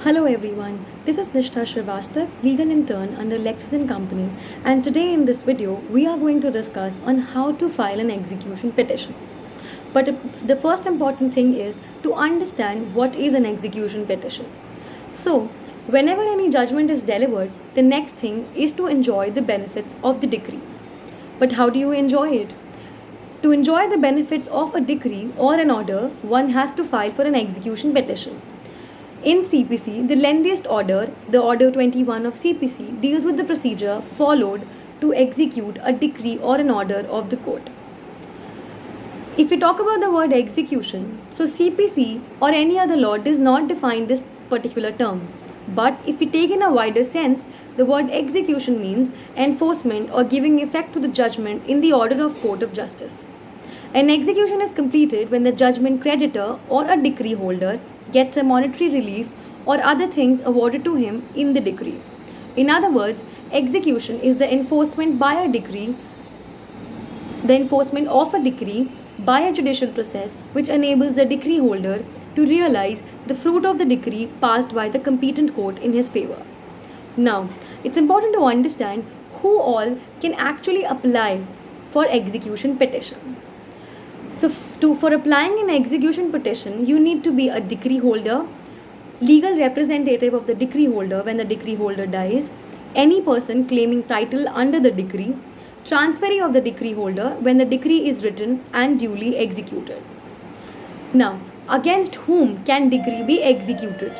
Hello everyone, this is Nishtha Srivastava, legal intern under LEXIS and Company, and today in this video we are going to discuss on how to file an execution petition. But the first important thing is to understand what is an execution petition. So, whenever any judgment is delivered, the next thing is to enjoy the benefits of the decree. But how do you enjoy it? To enjoy the benefits of a decree or an order, one has to file for an execution petition. In CPC, the lengthiest order, the Order 21 of CPC, deals with the procedure followed to execute a decree or an order of the court. If we talk about the word execution, so CPC or any other law does not define this particular term. But if we take in a wider sense, the word execution means enforcement or giving effect to the judgment in the order of court of justice. An execution is completed when the judgment creditor or a decree holder gets a monetary relief or other things awarded to him in the decree. In other words, execution is the enforcement of a decree by a judicial process which enables the decree holder to realize the fruit of the decree passed by the competent court in his favor. Now, it's important to understand who all can actually apply for execution petition. So, for applying an execution petition, you need to be a decree holder, legal representative of the decree holder when the decree holder dies, any person claiming title under the decree, transferee of the decree holder when the decree is written and duly executed. Now, against whom can decree be executed?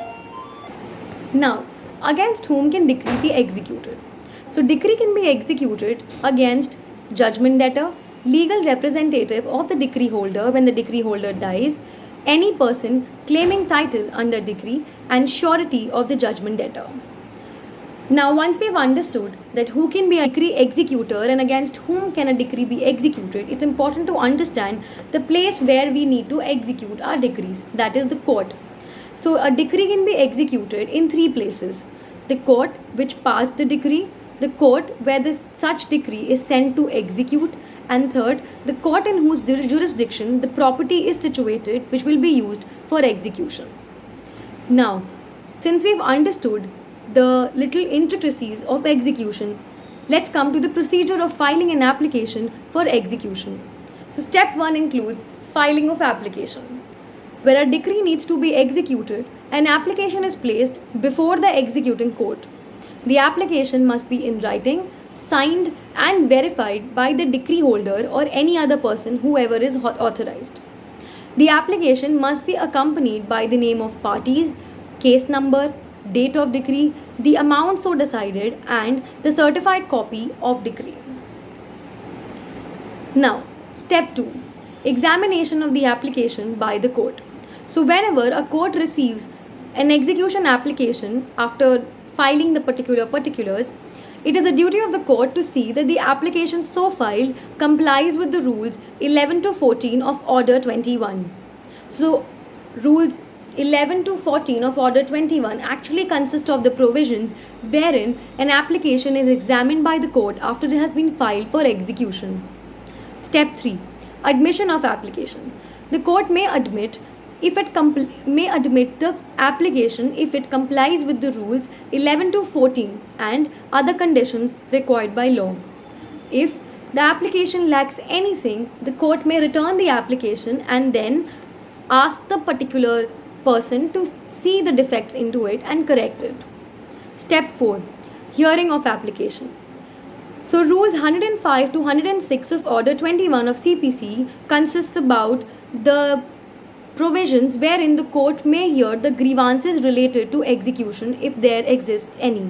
So, decree can be executed against judgment debtor, legal representative of the decree holder when the decree holder dies, any person claiming title under decree, and surety of the judgment debtor. Now, once we have understood that who can be a decree executor and against whom can a decree be executed, it's important to understand the place where we need to execute our decrees, that is the court. So, a decree can be executed in three places: the court which passed the decree, the court where such decree is sent to execute, and third, the court in whose jurisdiction the property is situated which will be used for execution. Now, since we've understood the little intricacies of execution, let's come to the procedure of filing an application for execution. So, step 1 includes filing of application. Where a decree needs to be executed, an application is placed before the executing court. The application must be in writing, signed and verified by the decree holder or any other person whoever is authorized. The application must be accompanied by the name of parties, case number, date of decree, the amount so decided, and the certified copy of decree. Now, step 2, examination of the application by the court. So, whenever a court receives an execution application after filing the particulars, it is a duty of the court to see that the application so filed complies with the rules 11 to 14 of Order 21. So, rules 11 to 14 of Order 21 actually consist of the provisions wherein an application is examined by the court after it has been filed for execution. Step 3. Admission of application. The court may admit the application if it complies with the rules 11 to 14 and other conditions required by law. If the application lacks anything, the court may return the application and then ask the particular person to see the defects into it and correct it. Step 4. Hearing of application. So, rules 105 to 106 of Order 21 of CPC consists about the provisions wherein the court may hear the grievances related to execution if there exists any,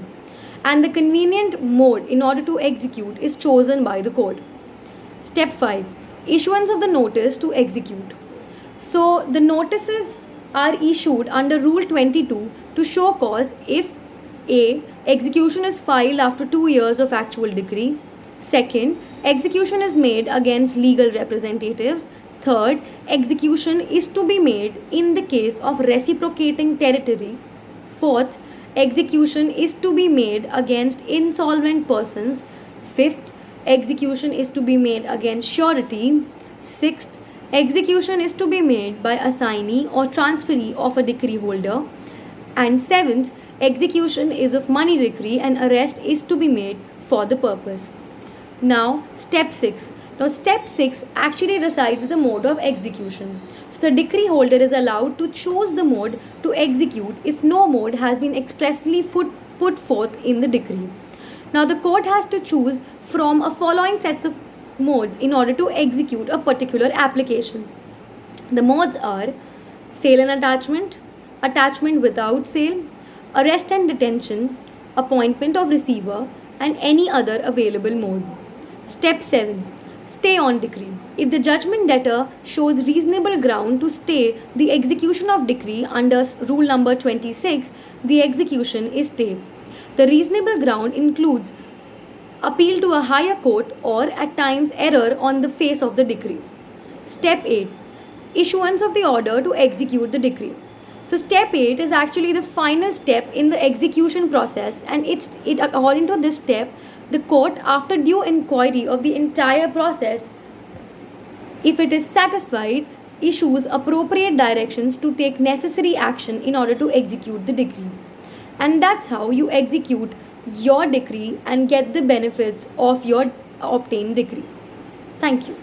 and the convenient mode in order to execute is chosen by the court. Step 5. Issuance of the notice to execute. So, the notices are issued under Rule 22 to show cause if A. Execution is filed after 2 years of actual decree. Second, execution is made against legal representatives. Third, execution is to be made in the case of reciprocating territory. Fourth, execution is to be made against insolvent persons. Fifth, execution is to be made against surety. Sixth, execution is to be made by assignee or transferee of a decree holder. And seventh, execution is of money decree and arrest is to be made for the purpose. Now, step 6. Now, step 6 actually decides the mode of execution. So, the decree holder is allowed to choose the mode to execute if no mode has been expressly put forth in the decree. Now, the court has to choose from a following sets of modes in order to execute a particular application. The modes are sale and attachment, attachment without sale, arrest and detention, appointment of receiver, and any other available mode. Step 7. Stay on decree. If the judgment debtor shows reasonable ground to stay the execution of decree under rule number 26, the execution is stayed. The reasonable ground includes appeal to a higher court or at times error on the face of the decree. Step 8. Issuance of the order to execute the decree. So step 8 is actually the final step in the execution process, and according to this step, the court, after due inquiry of the entire process, if it is satisfied, issues appropriate directions to take necessary action in order to execute the decree. And that's how you execute your decree and get the benefits of your obtained decree. Thank you.